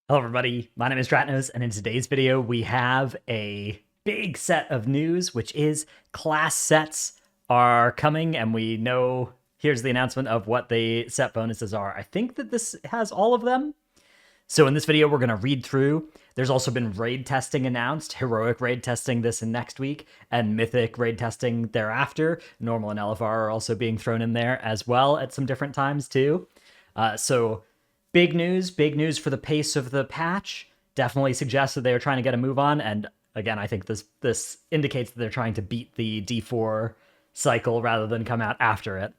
Hello everybody, my name is Dratnos, and in today's video we have a big set of news, which is class sets are coming, and we know, here's the announcement of what the set bonuses are. I think that this has all of them. So in this video we're going to read through. There's also been raid testing announced, heroic raid testing this and next week, and mythic raid testing thereafter. Normal and LFR are also being thrown in there as well at some different times too. So big news for the pace of the patch. Definitely suggests that they are trying to get a move on. And again, I think this indicates that they're trying to beat the D4 cycle rather than come out after it.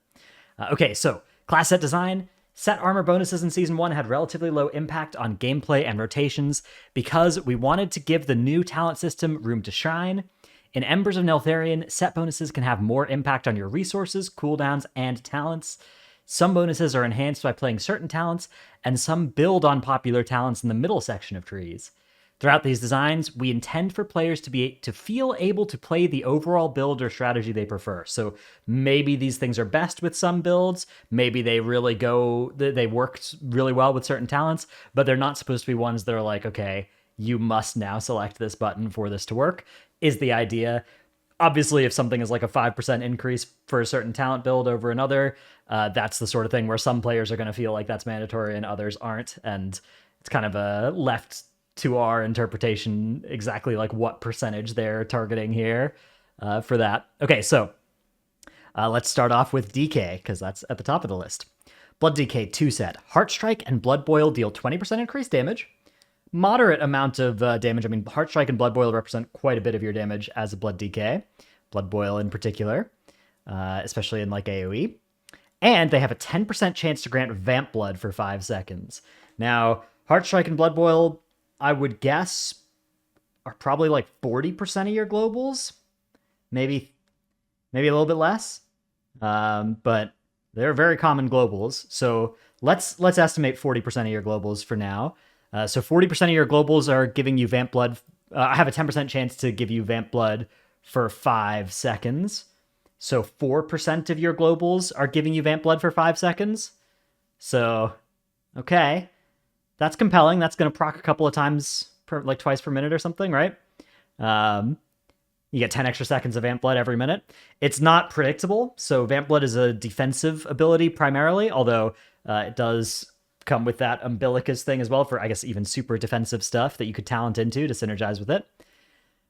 Okay, so class set design. Set armor bonuses in Season 1 had relatively low impact on gameplay and rotations because we wanted to give the new talent system room to shine. In Embers of Neltharion, set bonuses can have more impact on your resources, cooldowns, and talents. Some bonuses are enhanced by playing certain talents, and some build on popular talents in the middle section of trees. Throughout these designs, we intend for players to feel able to play the overall build or strategy they prefer. So maybe these things are best with some builds, maybe they worked really well with certain talents, but they're not supposed to be ones that are like, okay, you must now select this button for this to work, is the idea. Obviously, if something is like a 5% increase for a certain talent build over another, that's the sort of thing where some players are going to feel like that's mandatory and others aren't. And it's kind of a left to our interpretation exactly like what percentage they're targeting here for that. Okay, so let's start off with DK, because that's at the top of the list. Blood DK 2 set. Heartstrike and Blood Boil deal 20% increased damage. Moderate amount of damage. I mean, Heartstrike and Blood Boil represent quite a bit of your damage as a Blood DK. Blood Boil in particular, especially in like AoE. And they have a 10% chance to grant Vamp Blood for 5 seconds. Now, Heartstrike and Blood Boil, I would guess, are probably like 40% of your globals. Maybe a little bit less. But they're very common globals. So let's estimate 40% of your globals for now. So 40% of your globals are giving you Vamp Blood. I have a 10% chance to give you Vamp Blood for 5 seconds. So 4% of your globals are giving you Vamp Blood for 5 seconds. So, okay. That's compelling. That's going to proc a couple of times, like twice per minute or something, right? You get 10 extra seconds of Vamp Blood every minute. It's not predictable. So Vamp Blood is a defensive ability primarily, although it does come with that Umbilicus thing as well for, I guess, even super defensive stuff that you could talent into to synergize with it.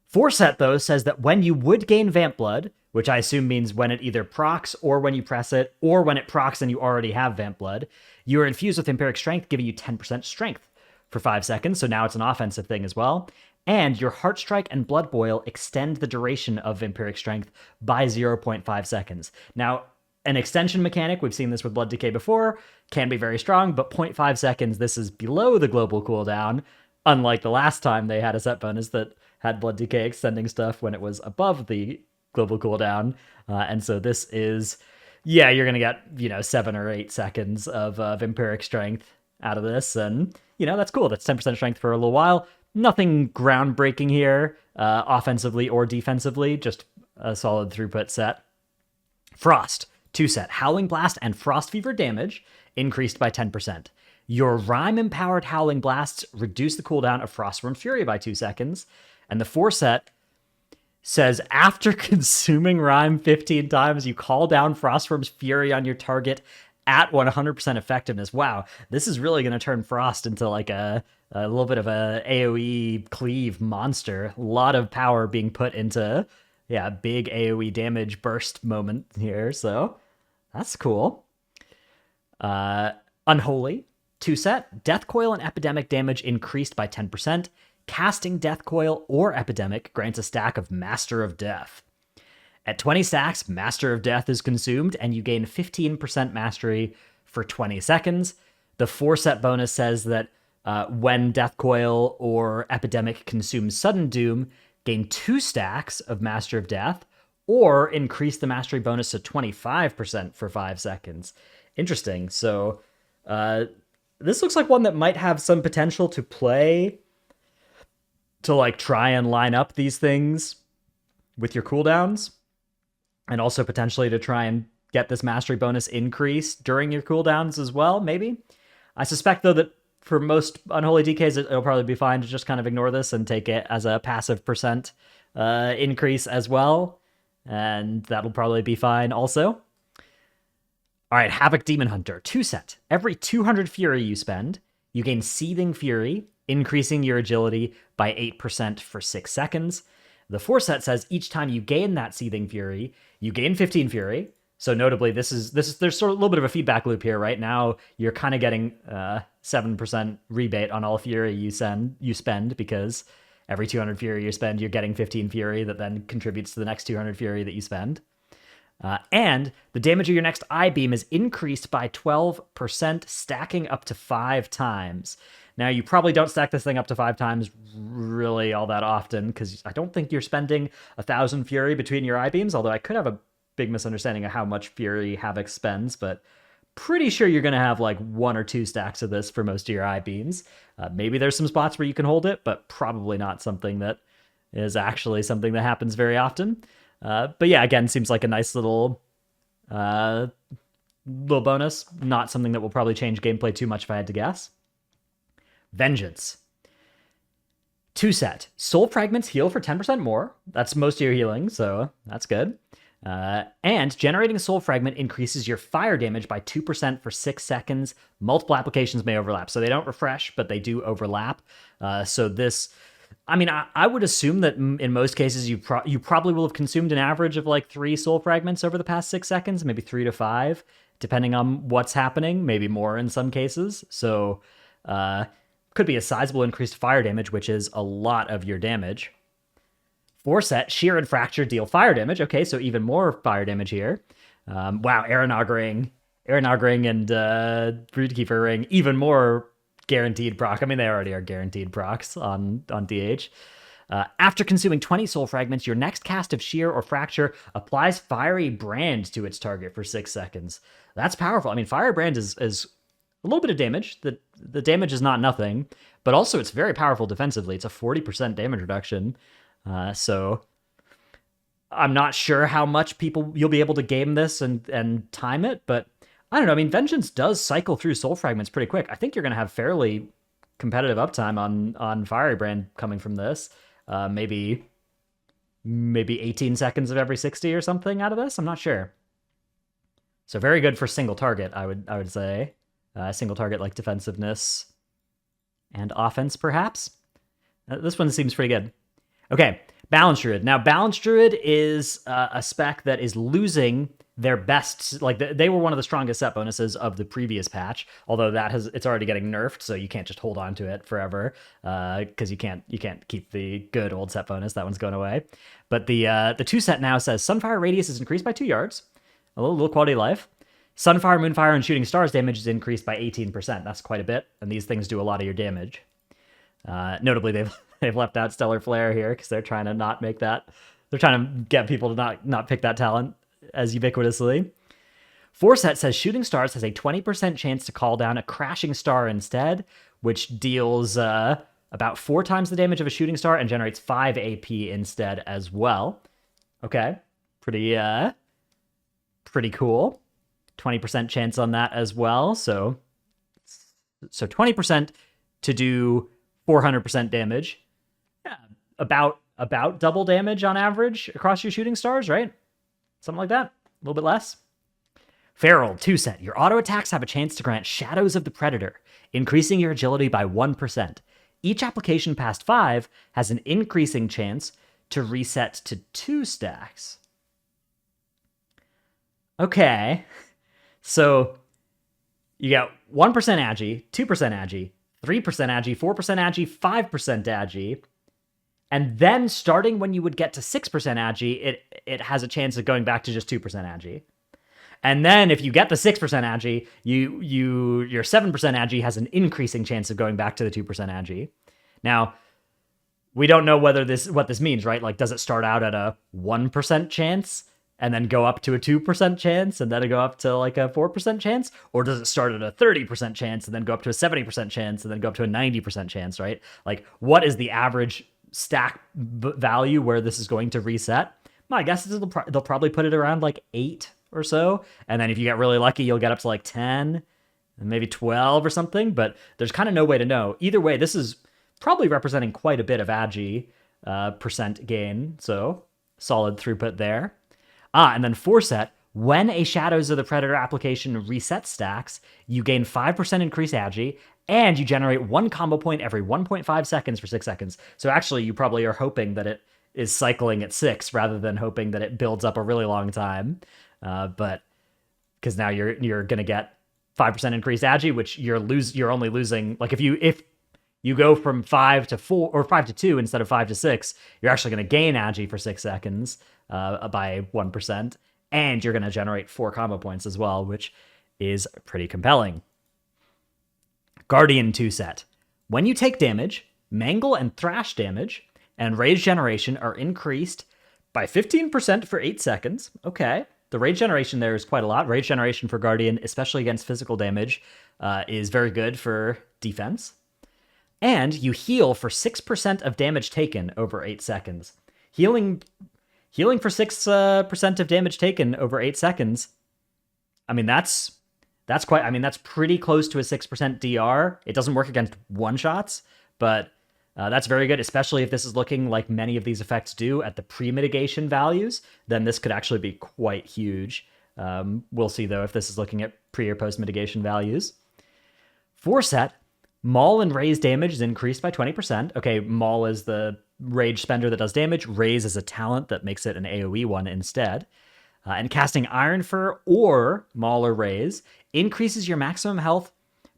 4 set, though, says that when you would gain Vamp Blood, which I assume means when it either procs or when you press it, or when it procs and you already have Vamp Blood, you are infused with Empiric Strength, giving you 10% strength for 5 seconds, so now it's an offensive thing as well. And your Heartstrike and Blood Boil extend the duration of Empiric Strength by 0.5 seconds. Now, an extension mechanic, we've seen this with Blood Decay before, can be very strong, but 0.5 seconds, this is below the global cooldown, unlike the last time they had a set bonus that had Blood Decay extending stuff when it was above the global cooldown. And so this is, yeah, you're going to get, 7 or 8 seconds of Empiric Strength out of this. And, that's cool. That's 10% strength for a little while. Nothing groundbreaking here, offensively or defensively, just a solid throughput set. Frost, 2 set. Howling Blast and Frost Fever damage increased by 10%. Your Rime-empowered Howling Blasts reduce the cooldown of Frostworm Fury by 2 seconds. And the 4 set says, after consuming Rime 15 times, you call down Frostworm's Fury on your target at 100% effectiveness. Wow, this is really going to turn Frost into like a little bit of a AoE cleave monster. A lot of power being put into, big AoE damage burst moment here, so that's cool. Unholy, 2 set. Death Coil and Epidemic damage increased by 10%. Casting Death Coil or Epidemic grants a stack of Master of Death. At 20 stacks, Master of Death is consumed, and you gain 15% mastery for 20 seconds. The 4 set bonus says that when Death Coil or Epidemic consumes Sudden Doom, gain 2 stacks of Master of Death, or increase the mastery bonus to 25% for 5 seconds. Interesting. So this looks like one that might have some potential to play to like try and line up these things with your cooldowns, and also potentially to try and get this mastery bonus increase during your cooldowns as well, maybe. I suspect, though, that for most Unholy DKs, it'll probably be fine to just kind of ignore this and take it as a passive percent increase as well. And that'll probably be fine also. All right, Havoc Demon Hunter, 2-set. Every 200 Fury you spend, you gain Seething Fury, increasing your agility by 8% for 6 seconds. The 4-set says each time you gain that Seething Fury, you gain 15 Fury. So notably, there's sort of a little bit of a feedback loop here. Right now, you're kind of getting 7% rebate on all Fury you spend, because every 200 Fury you spend, you're getting 15 Fury that then contributes to the next 200 Fury that you spend. And the damage of your next eye beam is increased by 12%, stacking up to 5 times. Now, you probably don't stack this thing up to 5 times really all that often, because I don't think you're spending 1,000 Fury between your eye beams, although I could have a big misunderstanding of how much Fury Havoc spends, but pretty sure you're going to have like 1 or 2 stacks of this for most of your eye beams. Maybe there's some spots where you can hold it, but probably not something that is actually something that happens very often. But yeah, again, seems like a nice little bonus. Not something that will probably change gameplay too much if I had to guess. Vengeance. 2-set. Soul Fragments heal for 10% more. That's most of your healing, so that's good. And generating a Soul Fragment increases your fire damage by 2% for 6 seconds. Multiple applications may overlap. So they don't refresh, but they do overlap. So this... I mean, I would assume that in most cases you probably will have consumed an average of like 3 Soul Fragments over the past 6 seconds, maybe 3 to 5, depending on what's happening, maybe more in some cases. So could be a sizable increased fire damage, which is a lot of your damage. 4-set, Shear and Fracture deal fire damage. Okay, so even more fire damage here. Wow, Aranog Ring and Broodkeeper Ring, even more guaranteed proc. I mean, they already are guaranteed procs on DH. After consuming 20 Soul Fragments, your next cast of Shear or Fracture applies Fiery Brand to its target for 6 seconds. That's powerful. I mean, Fiery Brand is a little bit of damage. The damage is not nothing, but also it's very powerful defensively. It's a 40% damage reduction. So I'm not sure how much you'll be able to game this and time it, but I don't know. I mean, Vengeance does cycle through Soul Fragments pretty quick. I think you're going to have fairly competitive uptime on Fiery Brand coming from this. Maybe 18 seconds of every 60 or something out of this. I'm not sure. So very good for single target, I would say. Single target like defensiveness and offense, perhaps. This one seems pretty good. Okay, Balance Druid. Now, Balance Druid is a spec that is losing their best, like they were one of the strongest set bonuses of the previous patch, although it's already getting nerfed, so you can't just hold on to it forever, because you can't keep the good old set bonus. That one's going away. But the 2-set now says Sunfire Radius is increased by 2 yards, a little quality of life. Sunfire, Moonfire, and Shooting Stars damage is increased by 18%. That's quite a bit, and these things do a lot of your damage. Notably, they've left out Stellar Flare here because they're trying to not make that. They're trying to get people to not pick that talent as ubiquitously. 4-set says Shooting Stars has a 20% chance to call down a Crashing Star instead, which deals about 4 times the damage of a Shooting Star and generates 5 AP instead as well. Okay, pretty cool. 20% chance on that as well. So 20% to do 400% damage. Yeah, about double damage on average across your Shooting Stars, right? Something like that. A little bit less. Feral, 2-set. Your auto attacks have a chance to grant Shadows of the Predator, increasing your agility by 1%. Each application past 5 has an increasing chance to reset to 2 stacks. Okay. So you got 1% agi, 2% agi, 3% agi, 4% agi, 5% agi. And then starting when you would get to 6% agi, it has a chance of going back to just 2% agi. And then if you get the 6% agi, your 7% agi has an increasing chance of going back to the 2% agi. Now, we don't know what this means, right? Like, does it start out at a 1% chance and then go up to a 2% chance and then go up to like a 4% chance? Or does it start at a 30% chance and then go up to a 70% chance and then go up to a 90% chance, right? Like, what is the average stack value where this is going to reset? My guess is they'll probably put it around like 8 or so. And then if you get really lucky, you'll get up to like 10. maybe 12 or something, but there's kind of no way to know. Either way, this is probably representing quite a bit of agi percent gain, so solid throughput there. And then 4 set, when a Shadows of the Predator application resets stacks, you gain 5% increased agi, and you generate 1 combo point every 1.5 seconds for 6 seconds. So actually, you probably are hoping that it is cycling at 6 rather than hoping that it builds up a really long time. But because now you're gonna get 5% increased agi, which you're only losing, like if you go from 5 to 4 or 5 to 2 instead of 5 to 6, you're actually going to gain agi for 6 seconds by 1%, and you're going to generate 4 combo points as well, which is pretty compelling. Guardian 2 set. When you take damage, mangle and thrash damage and rage generation are increased by 15% for 8 seconds. Okay. The rage generation there is quite a lot. Rage generation for Guardian, especially against physical damage, is very good for defense. And you heal for 6% of damage taken over 8 seconds. Healing for 6% of damage taken over 8 seconds. I mean, that's pretty close to a 6% DR. It doesn't work against one-shots, but that's very good, especially if this is looking like many of these effects do at the pre-mitigation values, then this could actually be quite huge. We'll see, though, if this is looking at pre- or post-mitigation values. 4 set, Maul and Raise damage is increased by 20%. Okay, Maul is the rage spender that does damage. Raise is a talent that makes it an AoE one instead. And casting Iron Fur or Maul or Raise increases your maximum health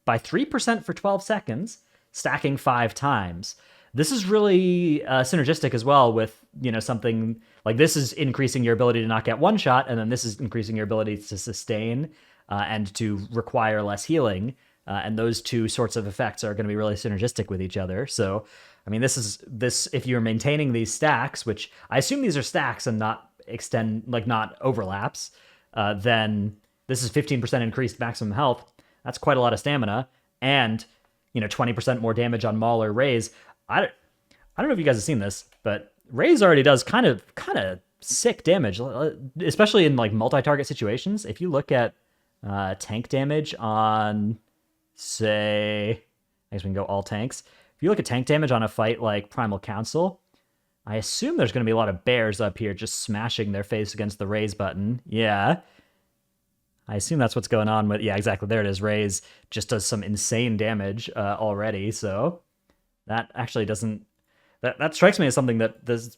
by 3% for 12 seconds, stacking 5 times. This is really synergistic as well with, something like this is increasing your ability to not get one shot, and then this is increasing your ability to sustain and to require less healing. And those two sorts of effects are going to be really synergistic with each other. So, I mean, this if you're maintaining these stacks, which I assume these are stacks and not not overlaps, then this is 15% increased maximum health. That's quite a lot of stamina, and 20% more damage on Maul or Raise. I don't know if you guys have seen this, but Raise already does kind of sick damage, especially in like multi-target situations. If you look at tank damage on, say, I guess we can go all tanks. If you look at tank damage on a fight like Primal Council, I assume there's going to be a lot of bears up here just smashing their face against the Raise button. Yeah. I assume that's what's going on with... Yeah, exactly. There it is. Raise just does some insane damage already, so that actually doesn't... That strikes me as something that this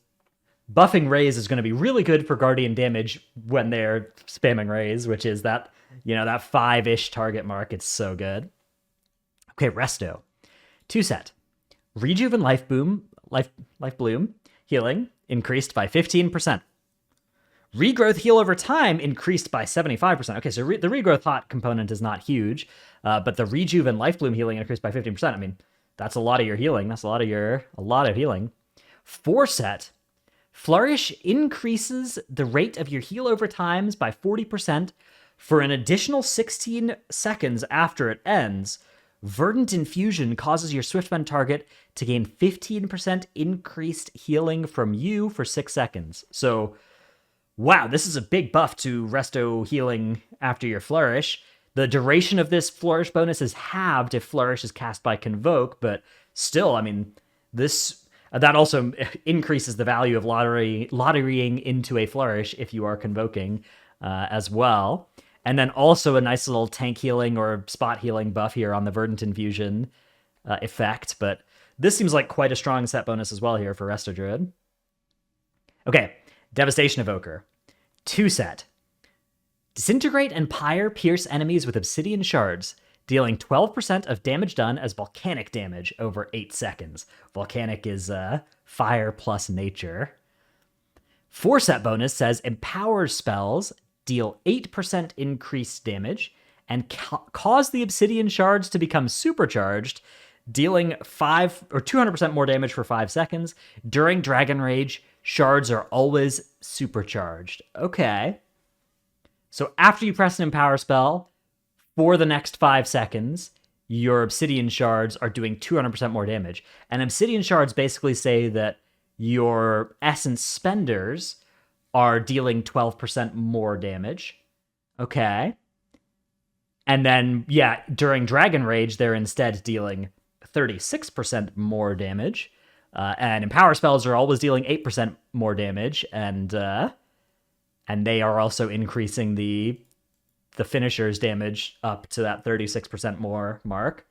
buffing Raise is going to be really good for Guardian damage when they're spamming Raise, which is that, that 5-ish target mark. It's so good. Okay, Resto. 2 set. Rejuve and Life Bloom healing increased by 15%. Regrowth heal over time increased by 75%. Okay, so the regrowth hot component is not huge, but the Rejuve and Life Bloom healing increased by 15%. I mean, that's a lot of your healing. That's a lot of healing. 4 set. Flourish increases the rate of your heal over times by 40% for an additional 16 seconds after it ends. Verdant Infusion causes your Swiftbend target to gain 15% increased healing from you for 6 seconds. So, wow, this is a big buff to Resto healing after your Flourish. The duration of this Flourish bonus is halved if Flourish is cast by Convoke, but still, I mean, that also increases the value of lotterying into a Flourish if you are Convoking as well. And then also a nice little tank healing or spot healing buff here on the Verdant Infusion effect. But this seems like quite a strong set bonus as well here for Resto Druid. Okay, Devastation Evoker. 2 set. Disintegrate and Pyre pierce enemies with obsidian shards, dealing 12% of damage done as volcanic damage over 8 seconds. Volcanic is fire plus nature. 4 set bonus says Empower spells deal 8% increased damage and cause the obsidian shards to become supercharged, dealing 200% more damage for 5 seconds. During Dragon Rage, shards are always supercharged. Okay. So after you press an Empower spell, for the next 5 seconds, your obsidian shards are doing 200% more damage. And obsidian shards basically say that your essence spenders are dealing 12% more damage. Okay. And then, yeah, during Dragon Rage, they're instead dealing 36% more damage. And Empower spells are always dealing 8% more damage, and they are also increasing the finisher's damage up to that 36% more mark.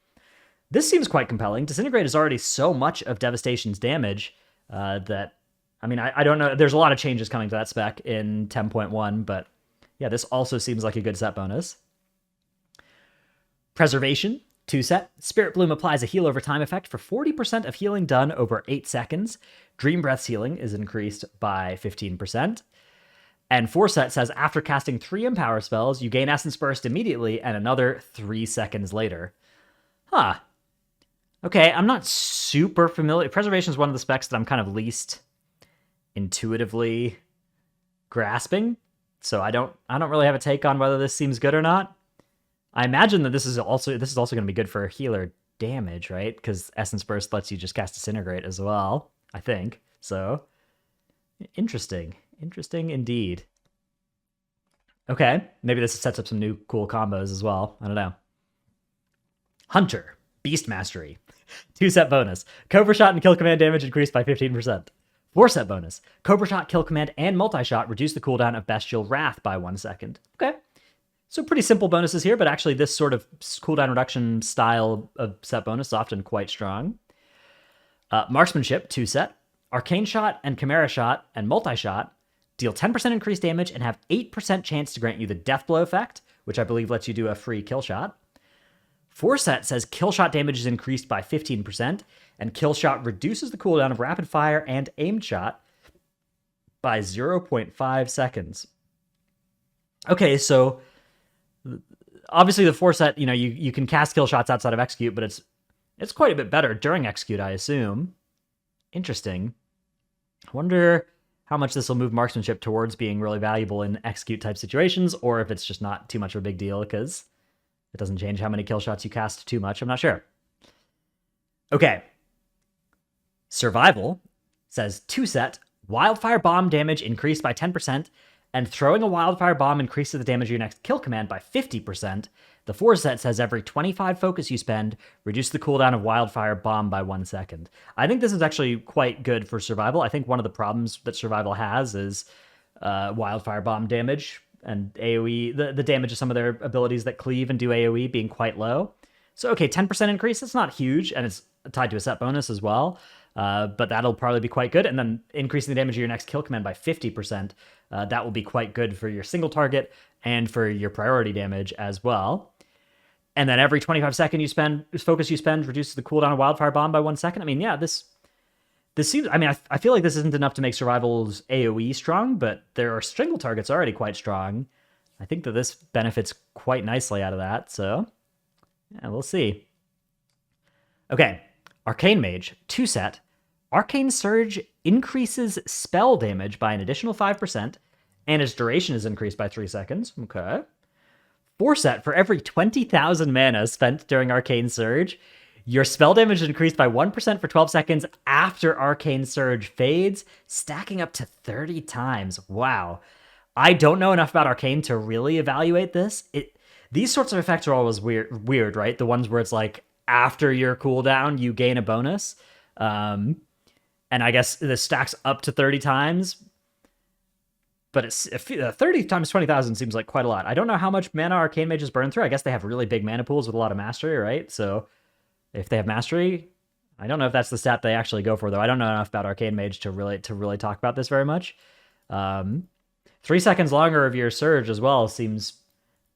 This seems quite compelling. Disintegrate is already so much of Devastation's damage that, I mean, I don't know. There's a lot of changes coming to that spec in 10.1, but yeah, this also seems like a good set bonus. Preservation, 2 set. Spirit Bloom applies a heal over time effect for 40% of healing done over 8 seconds. Dream Breath's healing is increased by 15%. And 4 set says after casting 3 Empower spells, you gain Essence Burst immediately and another 3 seconds later. Huh. Okay, I'm not super familiar. Preservation is one of the specs that I'm kind of least intuitively grasping, so I don't really have a take on whether this seems good or not. I imagine that this is also going to be good for healer damage, right? Because Essence Burst lets you just cast Disintegrate as well, I think. So, interesting indeed. Okay, maybe this sets up some new cool combos as well. I don't know. Hunter, Beast Mastery, 2 set bonus. Cobra Shot and Kill Command damage increased by 15%. 4 set bonus. Cobra Shot, Kill Command, and Multi-Shot reduce the cooldown of Bestial Wrath by 1 second. Okay. So pretty simple bonuses here, but actually this sort of cooldown reduction style of set bonus is often quite strong. Marksmanship, 2 set. Arcane Shot and Chimera Shot and Multi-Shot deal 10% increased damage and have 8% chance to grant you the Death Blow effect, which I believe lets you do a free kill shot. 4 set says kill shot damage is increased by 15%, and kill shot reduces the cooldown of rapid fire and aimed shot by 0.5 seconds. Okay, so obviously the 4 set, you can cast kill shots outside of execute, but it's quite a bit better during execute, I assume. Interesting. I wonder how much this will move marksmanship towards being really valuable in execute type situations, or if it's just not too much of a big deal because it doesn't change how many kill shots you cast too much. I'm not sure. Okay. Survival says 2 set. Wildfire Bomb damage increased by 10%, and throwing a Wildfire Bomb increases the damage of your next kill command by 50%. The 4 set says every 25 focus you spend, reduce the cooldown of Wildfire Bomb by 1 second. I think this is actually quite good for Survival. I think one of the problems that Survival has is Wildfire Bomb damage and AoE, the damage of some of their abilities that cleave and do AoE being quite low. So, okay, 10% increase, it's not huge, and it's tied to a set bonus as well. But that'll probably be quite good. And then increasing the damage of your next kill command by 50%, that will be quite good for your single target and for your priority damage as well. And then every 25 focus you spend reduces the cooldown of Wildfire Bomb by 1 second. I mean, yeah, this seems, I mean, I feel like this isn't enough to make Survival's AoE strong, but there are single targets already quite strong. I think that this benefits quite nicely out of that, so yeah, we'll see. Okay, Arcane Mage, 2 set. Arcane Surge increases spell damage by an additional 5%, and its duration is increased by 3 seconds. Okay. 4 set, for every 20,000 mana spent during Arcane Surge, your spell damage is increased by 1% for 12 seconds after Arcane Surge fades, stacking up to 30 times. Wow. I don't know enough about Arcane to really evaluate this. These sorts of effects are always weird, right? The ones where it's like, after your cooldown, you gain a bonus. And I guess this stacks up to 30 times. But 30 times 20,000 seems like quite a lot. I don't know how much mana Arcane Mages burn through. I guess they have really big mana pools with a lot of mastery, right? So if they have mastery, I don't know if that's the stat they actually go for, though. I don't know enough about Arcane Mage to really talk about this very much. 3 seconds longer of your surge as well seems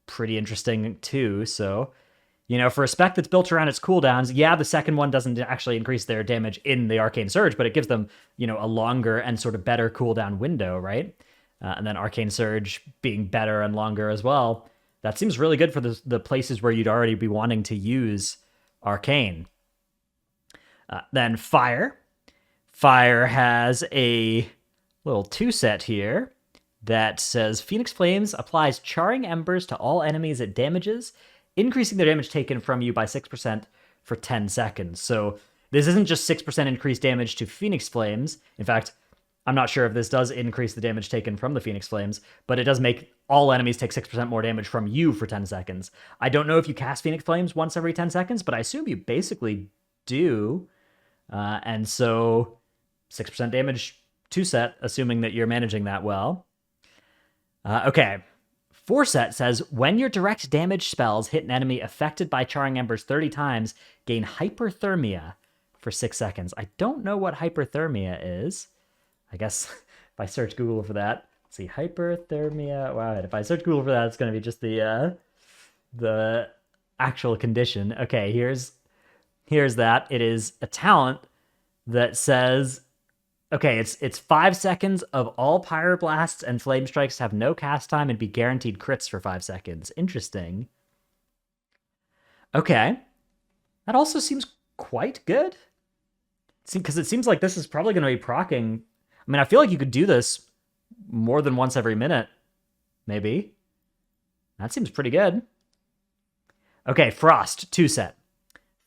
pretty interesting too. So, for a spec that's built around its cooldowns, yeah, the second one doesn't actually increase their damage in the Arcane Surge, but it gives them, a longer and sort of better cooldown window, right? And then Arcane Surge being better and longer as well. That seems really good for the places where you'd already be wanting to use Arcane. Then Fire. Fire has a little 2 set here that says Phoenix Flames applies charring embers to all enemies it damages, increasing their damage taken from you by 6% for 10 seconds. So this isn't just 6% increased damage to Phoenix Flames. In fact, I'm not sure if this does increase the damage taken from the Phoenix Flames, but it does make all enemies take 6% more damage from you for 10 seconds. I don't know if you cast Phoenix Flames once every 10 seconds, but I assume you basically do. And so 6% damage 2-set, assuming that you're managing that well. Okay. 4-set says, when your direct damage spells hit an enemy affected by Charring Embers 30 times, gain Hyperthermia for 6 seconds. I don't know what Hyperthermia is. I guess if I search Google for that, let's see, Hyperthermia. Wow, if I search Google for that, it's going to be just the actual condition. Okay, here's that. It is a talent that says, okay, it's 5 seconds of all Pyroblasts and Flame Strikes have no cast time and be guaranteed crits for 5 seconds. Interesting. Okay. That also seems quite good. Because it seems like this is probably going to be proccing. I mean, I feel like you could do this more than once every minute. Maybe. That seems pretty good. Okay, Frost, 2-set.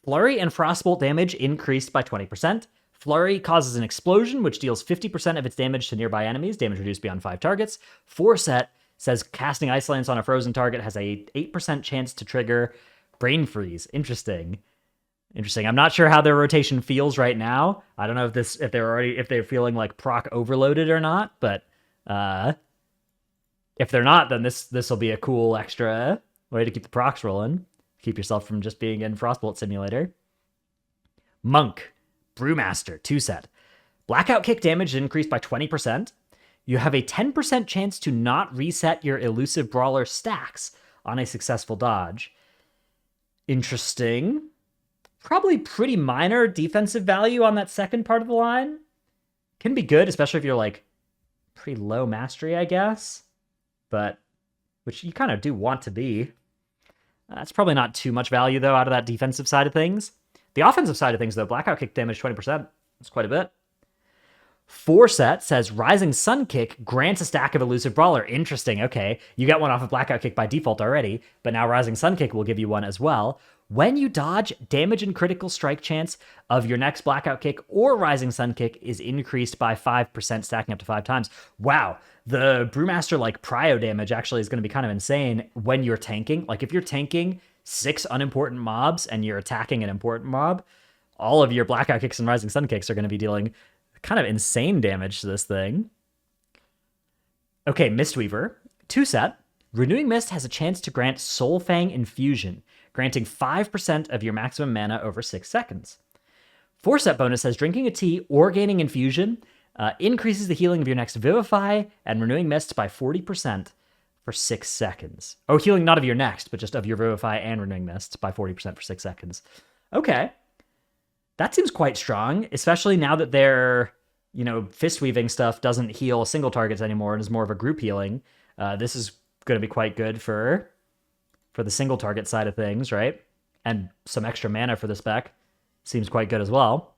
Flurry and Frostbolt damage increased by 20%. Flurry causes an explosion, which deals 50% of its damage to nearby enemies, damage reduced beyond 5 targets. 4-set says casting Ice Lance on a frozen target has a 8% chance to trigger Brain Freeze. Interesting. I'm not sure how their rotation feels right now. I don't know if they're feeling like proc overloaded or not, but if they're not, then this will be a cool extra way to keep the procs rolling. Keep yourself from just being in Frostbolt Simulator. Monk, Brewmaster, 2-set. Blackout Kick damage increased by 20%. You have a 10% chance to not reset your Elusive Brawler stacks on a successful dodge. Interesting. Probably pretty minor defensive value on that second part of the line. Can be good, especially if you're like pretty low mastery, I guess. But, which you kind of do want to be. That's probably not too much value, though, out of that defensive side of things. The offensive side of things, though, Blackout Kick damage 20%. That's quite a bit. 4-set says Rising Sun Kick grants a stack of Elusive Brawler. Interesting, okay. You get one off of Blackout Kick by default already, but now Rising Sun Kick will give you one as well. When you dodge, damage and critical strike chance of your next Blackout Kick or Rising Sun Kick is increased by 5%, stacking up to 5 times. Wow, the Brewmaster, like, prio damage actually is going to be kind of insane when you're tanking. Like, if you're tanking 6 unimportant mobs and you're attacking an important mob, all of your Blackout Kicks and Rising Sun Kicks are going to be dealing kind of insane damage to this thing. Okay, Mistweaver, 2-set. Renewing Mist has a chance to grant Soul Fang Infusion, granting 5% of your maximum mana over 6 seconds. 4-set bonus says drinking a tea or gaining infusion increases the healing of your next Vivify and Renewing Mist by 40% for 6 seconds. Oh, healing not of your next, but just of your Vivify and Renewing Mist by 40% for 6 seconds. Okay. That seems quite strong, especially now that their, fist weaving stuff doesn't heal single targets anymore and is more of a group healing. This is going to be quite good for the single target side of things, right? And some extra mana for the spec seems quite good as well.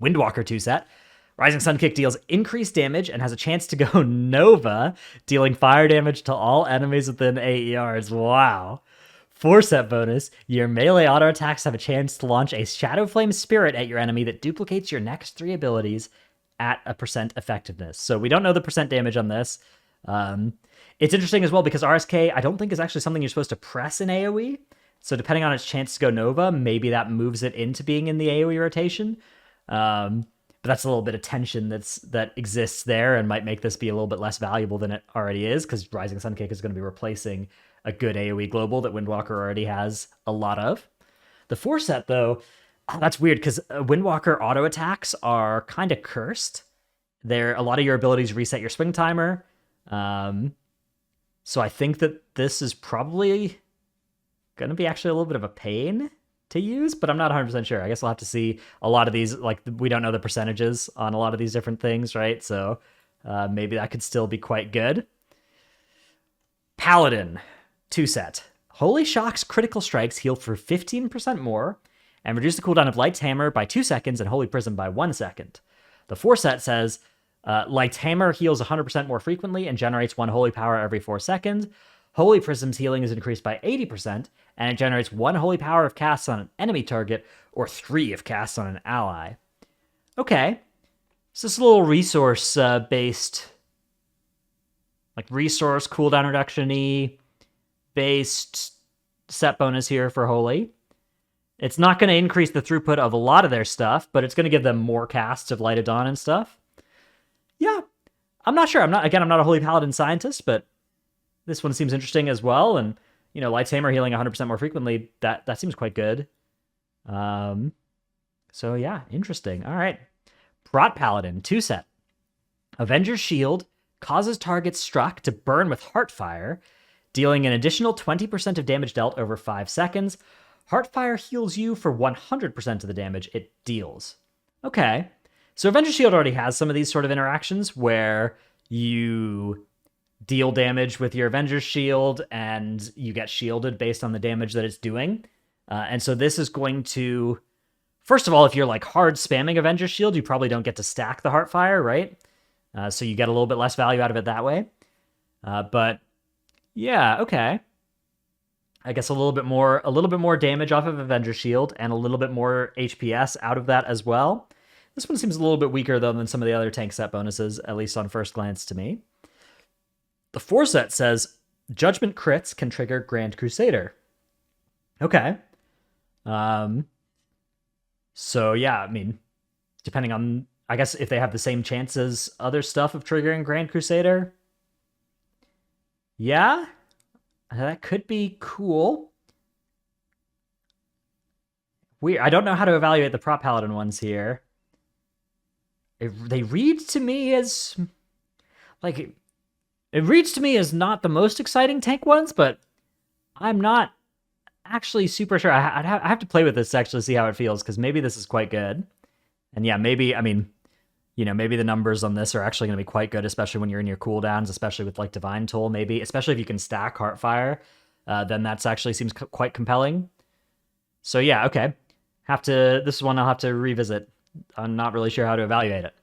Windwalker 2-set. Rising Sun Kick deals increased damage and has a chance to go Nova, dealing fire damage to all enemies within AERs. Wow. 4-set bonus, your melee auto attacks have a chance to launch a Shadow Flame Spirit at your enemy that duplicates your next 3 abilities at a % effectiveness. So we don't know the % damage on this. It's interesting as well because RSK, I don't think is actually something you're supposed to press in AoE. So depending on its chance to go Nova, maybe that moves it into being in the AoE rotation. But that's a little bit of tension that exists there and might make this be a little bit less valuable than it already is, because Rising Sun Kick is going to be replacing a good AoE global that Windwalker already has a lot of. The 4-set, though, that's weird because Windwalker auto attacks are kind of cursed. A lot of your abilities reset your swing timer. So I think that this is probably going to be actually a little bit of a pain to use, but I'm not 100% sure. I guess we'll have to see. A lot of these, like, we don't know the percentages on a lot of these different things, right? So maybe that could still be quite good. Paladin, 2-set. Holy Shock's critical strikes heal for 15% more and reduce the cooldown of Light's Hammer by 2 seconds and Holy Prism by 1 second. The 4-set says Light's Hammer heals 100% more frequently and generates 1 Holy Power every 4 seconds. Holy Prism's healing is increased by 80%, and it generates 1 Holy Power if cast on an enemy target, or 3 if cast on an ally. Okay, It's this little resource based, like resource cooldown reduction-y based set bonus here for Holy. It's not going to increase the throughput of a lot of their stuff, but it's going to give them more casts of Light of Dawn and stuff. Yeah, I'm not sure. I'm not a Holy Paladin scientist, but this one seems interesting as well. And, you know, Light's Hammer healing 100% more frequently, that seems quite good. So yeah, interesting. All right. Prot Paladin, 2-set. Avenger's Shield causes targets struck to burn with Heartfire, dealing an additional 20% of damage dealt over 5 seconds. Heartfire heals you for 100% of the damage it deals. Okay. So Avenger's Shield already has some of these sort of interactions where you deal damage with your Avenger's Shield and you get shielded based on the damage that it's doing. And so this is going to... First of all, if you're like hard spamming Avenger's Shield, you probably don't get to stack the Heartfire, right? So you get a little bit less value out of it that way. But yeah, okay. I guess a little bit more damage off of Avenger's Shield and a little bit more HPS out of that as well. This one seems a little bit weaker though than some of the other tank set bonuses, at least on first glance to me. The 4-set says Judgment crits can trigger Grand Crusader. Okay. So yeah, I mean, depending on, I guess if they have the same chance as other stuff of triggering Grand Crusader, yeah, that could be cool. I don't know how to evaluate the Prot Paladin ones here. They read to me as, like, it reads to me as not the most exciting tank ones, but I'm not actually super sure. I have to play with this to actually see how it feels, because maybe this is quite good. And yeah, maybe, I mean, you know, maybe the numbers on this are actually going to be quite good, especially when you're in your cooldowns, especially with like Divine Toll, maybe, especially if you can stack Heartfire, then that's actually seems quite compelling. So yeah, okay. This is one I'll have to revisit. I'm not really sure how to evaluate it.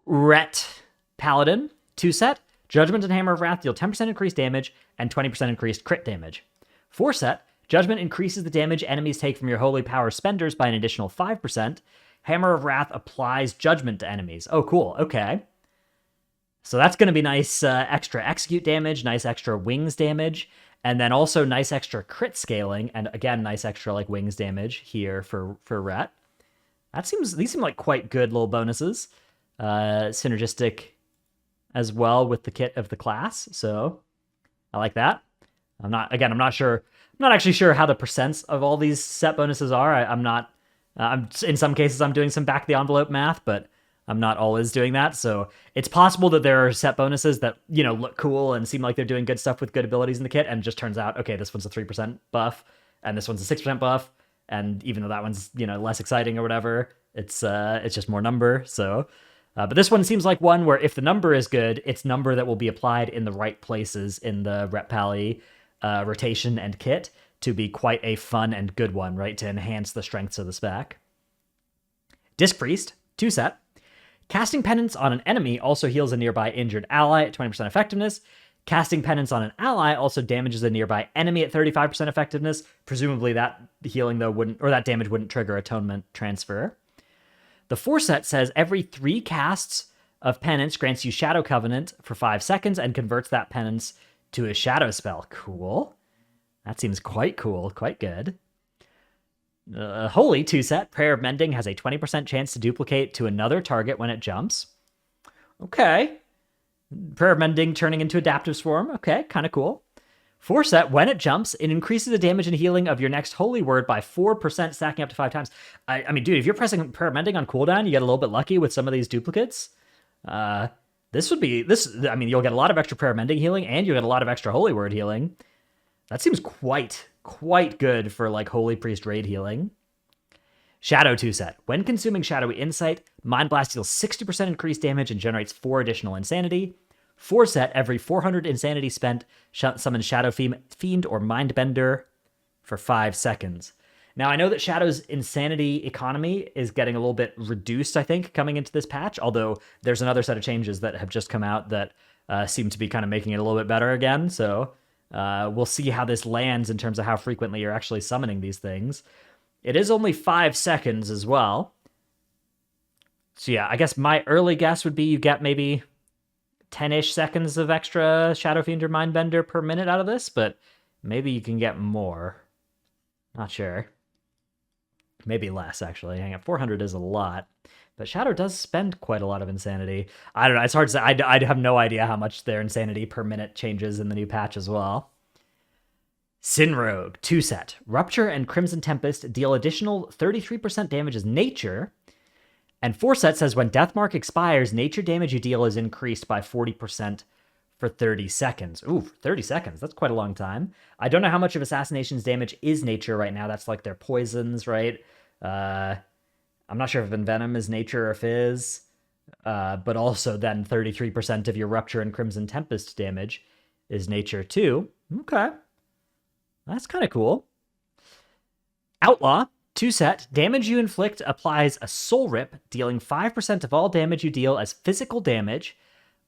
Ret Paladin, 2-set. Judgment and Hammer of Wrath deal 10% increased damage and 20% increased crit damage. 4-set. Judgment increases the damage enemies take from your holy power spenders by an additional 5%. Hammer of Wrath applies Judgment to enemies. Oh, cool. Okay. So that's going to be nice extra execute damage, nice extra wings damage, and then also nice extra crit scaling, and again, nice extra like wings damage here for Ret. These seem like quite good little bonuses. Synergistic as well with the kit of the class, so I like that. I'm not actually sure how the percents of all these set bonuses are. I'm in some cases I'm doing some back the envelope math, but I'm not always doing that. So it's possible that there are set bonuses that, you know, look cool and seem like they're doing good stuff with good abilities in the kit, and it just turns out, okay, this one's a 3% buff and this one's a 6% buff, and even though that one's, you know, less exciting or whatever, it's just more number. So but this one seems like one where if the number is good, it's number that will be applied in the right places in the Ret Pally rotation and kit to be quite a fun and good one, right? To enhance the strengths of the spec. Disc Priest, 2-set. Casting Penance on an enemy also heals a nearby injured ally at 20% effectiveness. Casting Penance on an ally also damages a nearby enemy at 35% effectiveness. Presumably that healing though that damage wouldn't trigger Atonement transfer. The 4-set says every 3 casts of Penance grants you Shadow Covenant for 5 seconds and converts that Penance to a Shadow spell. Cool. That seems quite cool, quite good. Holy, 2-set. Prayer of Mending has a 20% chance to duplicate to another target when it jumps. Okay. Prayer of Mending turning into Adaptive Swarm. Okay, kind of cool. 4-set. When it jumps, it increases the damage and healing of your next Holy Word by 4%, stacking up to 5 times. I mean, dude, if you're pressing Prayer of Mending on cooldown, you get a little bit lucky with some of these duplicates. I mean, you'll get a lot of extra Prayer of Mending healing, and you'll get a lot of extra Holy Word healing. That seems quite good for like Holy Priest raid healing. Shadow 2-set. When consuming Shadowy Insight, Mind Blast deals 60% increased damage and generates 4 additional insanity. 4-set. Every 400 insanity spent, summon Shadow Fiend or Mindbender for 5 seconds. Now, I know that Shadow's insanity economy is getting a little bit reduced, I think, coming into this patch, although there's another set of changes that have just come out that seem to be kind of making it a little bit better again, so we'll see how this lands in terms of how frequently you're actually summoning these things. It is only 5 seconds as well. So yeah, I guess my early guess would be you get maybe 10-ish seconds of extra Shadow Fiend or Mindbender per minute out of this, but maybe you can get more. Not sure. Maybe less, actually. Hang on, 400 is a lot. But Shadow does spend quite a lot of insanity. I don't know. It's hard to say. I have no idea how much their insanity per minute changes in the new patch as well. Sin Rogue, 2-set. Rupture and Crimson Tempest deal additional 33% damage as nature. And 4-set says when Deathmark expires, nature damage you deal is increased by 40% for 30 seconds. Ooh, 30 seconds. That's quite a long time. I don't know how much of Assassination's damage is nature right now. That's like their poisons, right? I'm not sure if Envenom is nature or Fizz, but also then 33% of your Rupture and Crimson Tempest damage is nature too. Okay. That's kind of cool. Outlaw, 2-set. Damage you inflict applies a Soul Rip, dealing 5% of all damage you deal as physical damage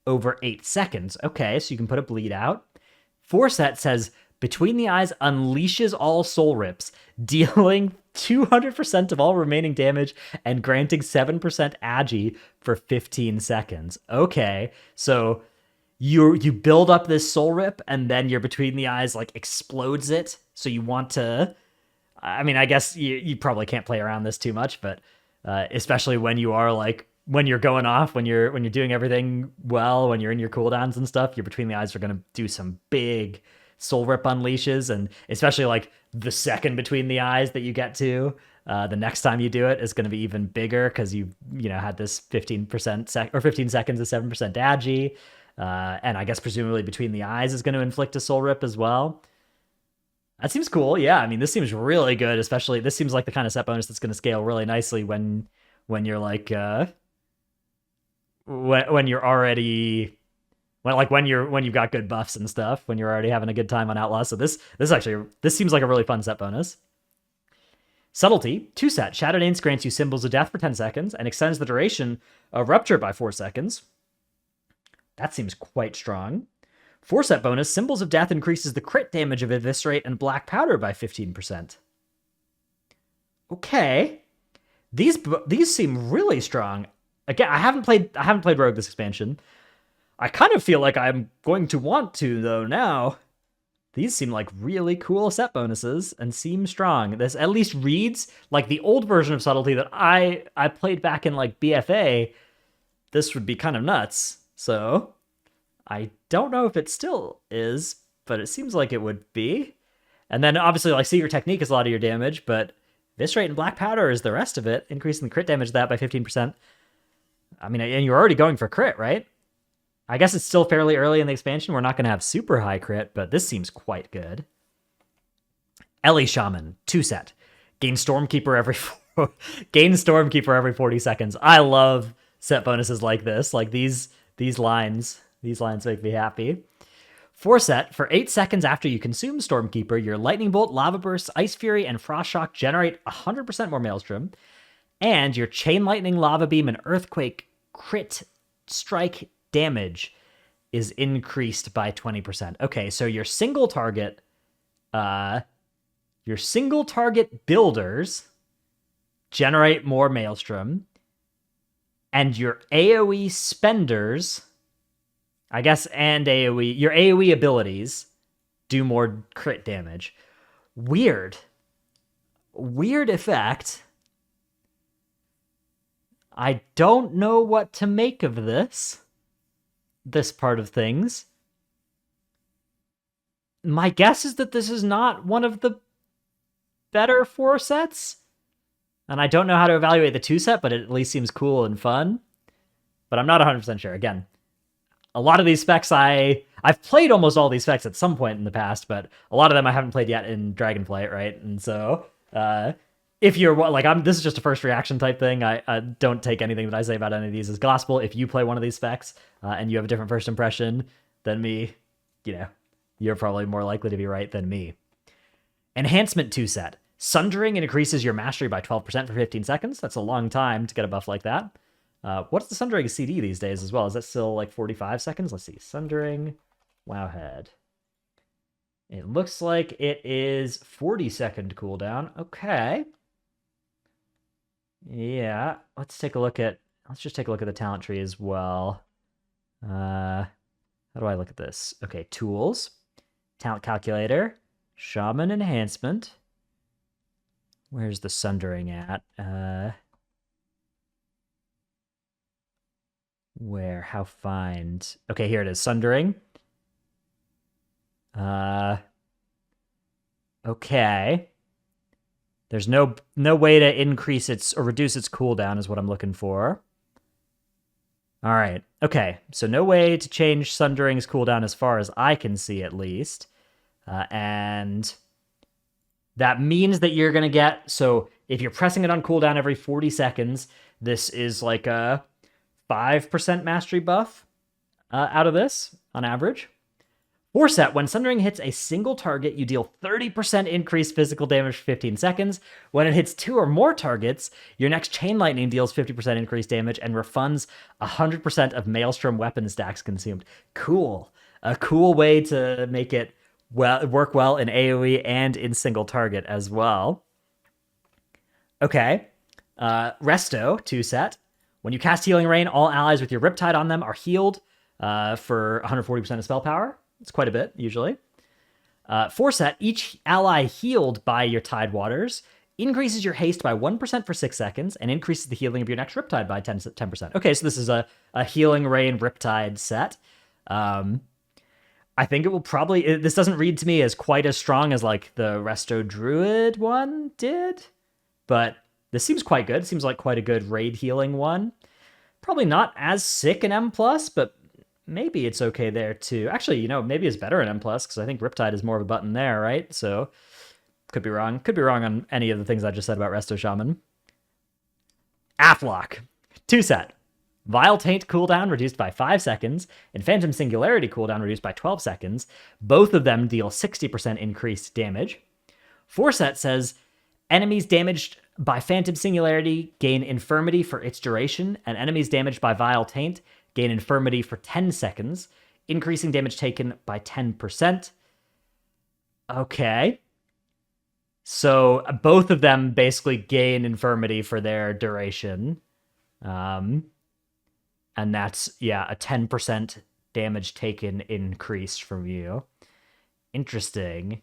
over 8 seconds. Okay, so you can put a bleed out. 4-set says Between the Eyes unleashes all Soul Rips, dealing 200% of all remaining damage and granting 7% agi for 15 seconds. Okay, so you build up this Soul Rip and then your Between the Eyes like explodes it. So you want to, I mean, I guess you probably can't play around this too much, but especially when you are like, when you're going off, when you're doing everything well, when you're in your cooldowns and stuff, your Between the Eyes are going to do some big Soul Rip unleashes, and especially like the second Between the Eyes that you get to, the next time you do it is going to be even bigger because you had this 15% or 15 seconds of 7% agi, and I guess presumably Between the Eyes is going to inflict a Soul Rip as well. That seems cool. Yeah, I mean, this seems really good. Especially this seems like the kind of set bonus that's going to scale really nicely when you're like when you're already when you've got good buffs and stuff, when you're already having a good time on Outlaw. So this seems like a really fun set bonus. Subtlety, 2-set. Shadow Dance grants you Symbols of Death for 10 seconds and extends the duration of Rupture by 4 seconds. That seems quite strong. 4-set bonus, Symbols of Death increases the crit damage of Eviscerate and Black Powder by 15%. Okay. These seem really strong. Again, I haven't played Rogue this expansion. I kind of feel like I'm going to want to, though, now. These seem like really cool set bonuses and seem strong. This at least reads like the old version of Subtlety that I played back in like BFA. This would be kind of nuts. So I don't know if it still is, but it seems like it would be. And then obviously like Secret Technique is a lot of your damage, but Viscerate and Black Powder is the rest of it, increasing the crit damage of that by 15%. I mean, and you're already going for crit, right? I guess it's still fairly early in the expansion. We're not going to have super high crit, but this seems quite good. Ellie Shaman, 2-set. Gain Stormkeeper every 40 seconds. I love set bonuses like this. Like these lines make me happy. 4-set, for 8 seconds after you consume Stormkeeper, your Lightning Bolt, Lava Burst, Ice Fury, and Frost Shock generate 100% more Maelstrom, and your Chain Lightning, Lava Beam, and Earthquake crit strike damage is increased by 20%. Okay, so your single target builders generate more Maelstrom, and your AoE spenders, I guess, and your AoE abilities do more crit damage. Weird effect. I don't know what to make of this part of things. My guess is that this is not one of the better 4 sets. And I don't know how to evaluate the 2-set, but it at least seems cool and fun. But I'm not 100% sure. Again, a lot of these specs I've played almost all these specs at some point in the past, but a lot of them I haven't played yet in Dragonflight, right? And so if you're like, this is just a first reaction type thing. I don't take anything that I say about any of these as gospel. If you play one of these specs and you have a different first impression than me, you're probably more likely to be right than me. Enhancement 2-set. Sundering increases your mastery by 12% for 15 seconds. That's a long time to get a buff like that. What's the Sundering CD these days as well? Is that still like 45 seconds? Let's see. Sundering Wowhead. It looks like it is 40-second cooldown. Okay. Yeah, let's take a look at let's just take a look at the talent tree as well. How do I look at this? Okay, tools, talent calculator, shaman enhancement. Where's the sundering at? Where? How find? Okay, here it is. Sundering. Okay. There's no way to increase its or reduce its cooldown is what I'm looking for. All right. Okay. So no way to change Sundering's cooldown as far as I can see, at least. And that means that you're going to get... So if you're pressing it on cooldown every 40 seconds, this is like a 5% mastery buff out of this on average. Forset, when Sundering hits a single target, you deal 30% increased physical damage for 15 seconds. When it hits 2 or more targets, your next Chain Lightning deals 50% increased damage and refunds 100% of Maelstrom weapon stacks consumed. Cool. A cool way to make it work well in AoE and in single target as well. Okay. Resto, 2-set. When you cast Healing Rain, all allies with your Riptide on them are healed for 140% of spell power. It's quite a bit, usually. 4-set, each ally healed by your Tidewaters increases your haste by 1% for 6 seconds and increases the healing of your next Riptide by 10%. Okay, so this is a Healing Rain Riptide set. I think it will probably... This doesn't read to me as quite as strong as like the Resto Druid one did, but this seems quite good. It seems like quite a good raid healing one. Probably not as sick in M+, but maybe it's okay there too. Actually, you know, maybe it's better in M+, because I think Riptide is more of a button there, right? So, could be wrong. Could be wrong on any of the things I just said about Resto Shaman. Aflock. 2-set. Vile Taint cooldown reduced by 5 seconds, and Phantom Singularity cooldown reduced by 12 seconds. Both of them deal 60% increased damage. 4-set says, enemies damaged by Phantom Singularity gain Infirmity for its duration, and enemies damaged by Vile Taint gain Infirmity for 10 seconds, increasing damage taken by 10%. Okay. So both of them basically gain Infirmity for their duration. And that's, yeah, a 10% damage taken increase from you. Interesting.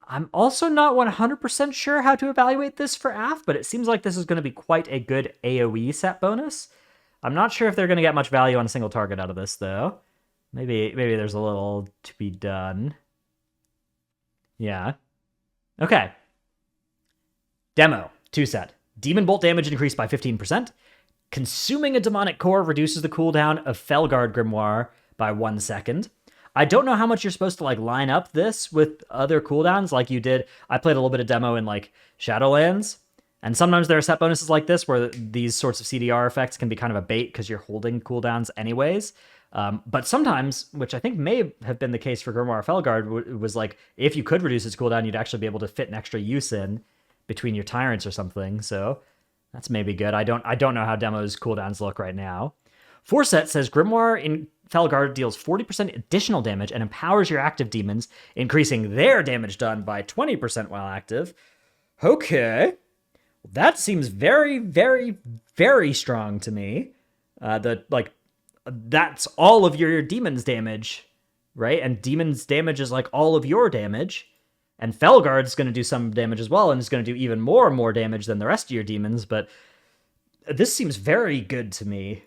I'm also not 100% sure how to evaluate this for AF, but it seems like this is going to be quite a good AoE set bonus. I'm not sure if they're going to get much value on a single target out of this, though. Maybe there's a little to be done. Yeah. Okay. Demo, 2-set. Demon Bolt damage increased by 15%. Consuming a Demonic Core reduces the cooldown of Felguard Grimoire by 1 second. I don't know how much you're supposed to like line up this with other cooldowns like you did. I played a little bit of demo in like Shadowlands, and sometimes there are set bonuses like this where these sorts of CDR effects can be kind of a bait because you're holding cooldowns anyways. But sometimes, which I think may have been the case for Grimoire Felguard, was like if you could reduce its cooldown, you'd actually be able to fit an extra use in between your tyrants or something. So that's maybe good. I don't know how demo's cooldowns look right now. 4-set says Grimoire in Felguard deals 40% additional damage and empowers your active demons, increasing their damage done by 20% while active. Okay. That seems very, very, very strong to me. That's all of your demons damage, right? And demons damage is like all of your damage. And Felguard's going to do some damage as well, and it's going to do even more and more damage than the rest of your demons, but this seems very good to me.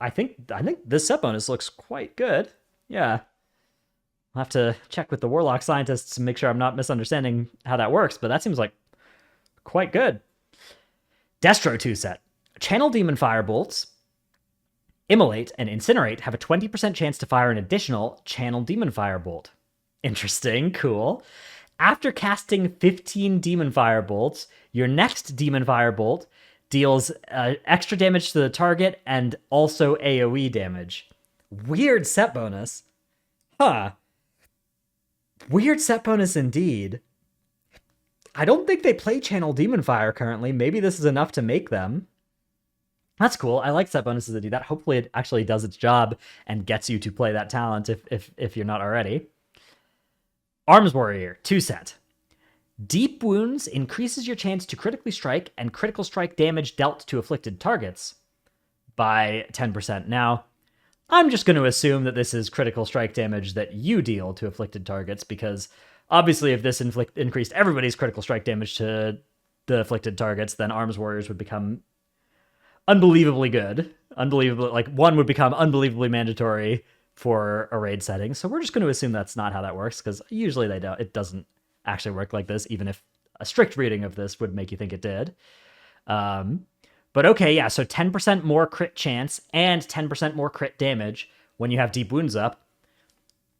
I think this set bonus looks quite good. Yeah. I'll have to check with the Warlock scientists to make sure I'm not misunderstanding how that works, but that seems like quite good. Destro 2-set. Channel Demon Firebolts, Immolate, and Incinerate have a 20% chance to fire an additional Channel Demon Firebolt. Interesting, cool. After casting 15 Demon Firebolts, your next Demon Firebolt deals extra damage to the target and also AoE damage. Weird set bonus. Huh. Weird set bonus indeed. I don't think they play Channel Demon Fire currently. Maybe this is enough to make them. That's cool. I like set bonuses that do that. Hopefully it actually does its job and gets you to play that talent if you're not already. Arms Warrior, 2-set. Deep Wounds increases your chance to critically strike and critical strike damage dealt to afflicted targets by 10%. Now, I'm just going to assume that this is critical strike damage that you deal to afflicted targets, because obviously if this increased everybody's critical strike damage to the afflicted targets, then Arms Warriors would become unbelievably good. Unbelievably, like, one would become unbelievably mandatory for a raid setting. So we're just going to assume that's not how that works, because usually they don't. It doesn't actually work like this, even if a strict reading of this would make you think it did. But okay, yeah, so 10% more crit chance and 10% more crit damage when you have Deep Wounds up.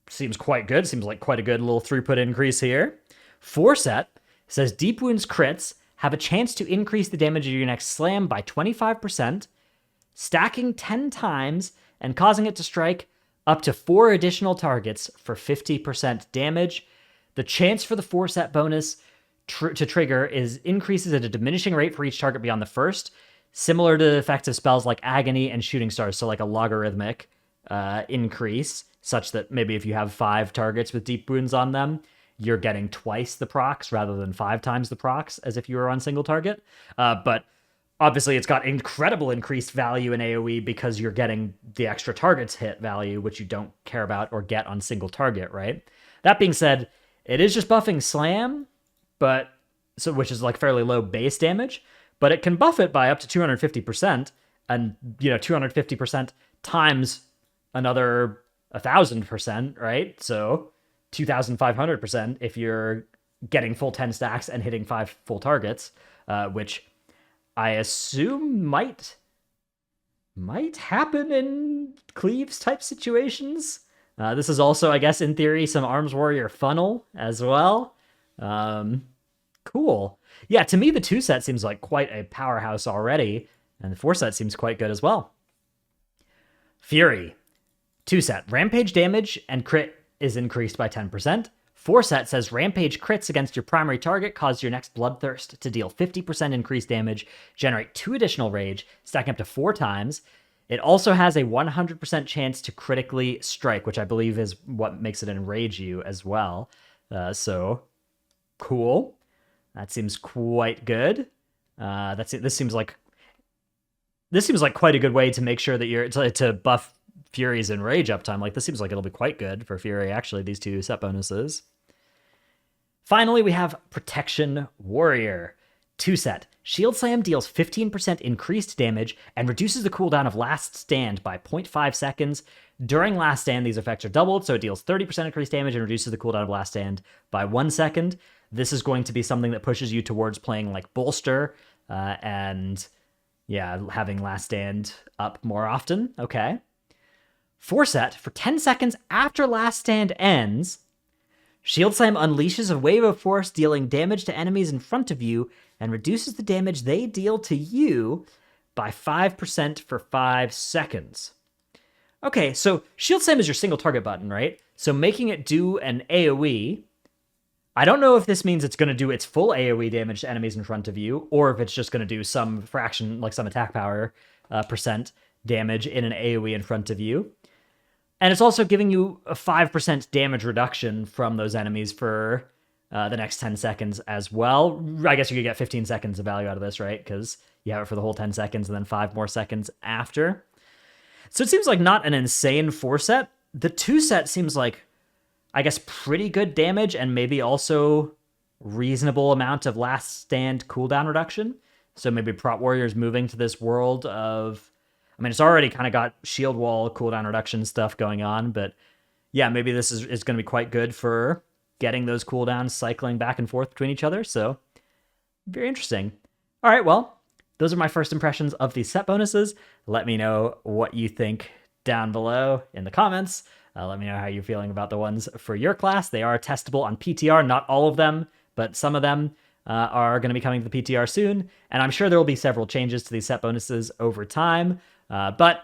Seems quite good. Seems like quite a good little throughput increase here. 4-set says Deep Wounds crits have a chance to increase the damage of your next slam by 25%, stacking 10 times and causing it to strike up to 4 additional targets for 50% damage. The chance for the 4-set bonus to trigger increases at a diminishing rate for each target beyond the first, similar to the effects of spells like Agony and Shooting Stars, so like a logarithmic increase, such that maybe if you have 5 targets with Deep Wounds on them, you're getting twice the procs rather than 5 times the procs as if you were on single target. But obviously it's got incredible increased value in AoE because you're getting the extra targets hit value, which you don't care about or get on single target, right? That being said, it is just buffing Slam, which is like fairly low base damage, but it can buff it by up to 250%, and 250% times another 1,000%, right? So 2,500% if you're getting full 10 stacks and hitting 5 full targets, which I assume might happen in Cleaves type situations. This is also, I guess, in theory, some Arms Warrior funnel as well. Cool. Yeah, to me, the 2-set seems like quite a powerhouse already, and the 4-set seems quite good as well. Fury. 2-set. Rampage damage and crit is increased by 10%. 4-set says Rampage crits against your primary target cause your next Bloodthirst to deal 50% increased damage, generate 2 additional rage, stacking up to 4 times. It also has a 100% chance to critically strike, which I believe is what makes it enrage you as well. So, cool. That seems quite good. This seems like quite a good way to make sure that you're to buff Fury's enrage uptime. Like, this seems like it'll be quite good for Fury, actually, these 2 set bonuses. Finally, we have Protection Warrior. 2-set. Shield Slam deals 15% increased damage and reduces the cooldown of Last Stand by 0.5 seconds. During Last Stand, these effects are doubled, so it deals 30% increased damage and reduces the cooldown of Last Stand by 1 second. This is going to be something that pushes you towards playing like Bolster, and yeah, having Last Stand up more often. Okay. 4-set, for 10 seconds after Last Stand ends, Shield Slam unleashes a wave of force dealing damage to enemies in front of you and reduces the damage they deal to you by 5% for 5 seconds. Okay, so Shield Slam is your single target button, right? So making it do an AoE, I don't know if this means it's going to do its full AoE damage to enemies in front of you, or if it's just going to do some fraction, like some attack power percent damage in an AoE in front of you. And it's also giving you a 5% damage reduction from those enemies for the next 10 seconds as well. I guess you could get 15 seconds of value out of this, right? Because you have it for the whole 10 seconds and then 5 more seconds after. So it seems like not an insane 4-set. The 2-set seems like, I guess, pretty good damage and maybe also reasonable amount of Last Stand cooldown reduction. So maybe Prot Warrior's moving to this world of... I mean, it's already kind of got shield wall cooldown reduction stuff going on, but yeah, maybe this is going to be quite good for getting those cooldowns cycling back and forth between each other. So very interesting. All right, well, those are my first impressions of these set bonuses. Let me know what you think down below in the comments. Let me know how you're feeling about the ones for your class. They are testable on PTR, not all of them, but some of them are going to be coming to the PTR soon. And I'm sure there will be several changes to these set bonuses over time. But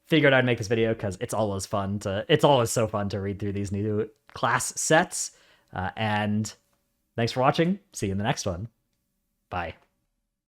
figured I'd make this video because it's always so fun to read through these new class sets. And thanks for watching. See you in the next one. Bye.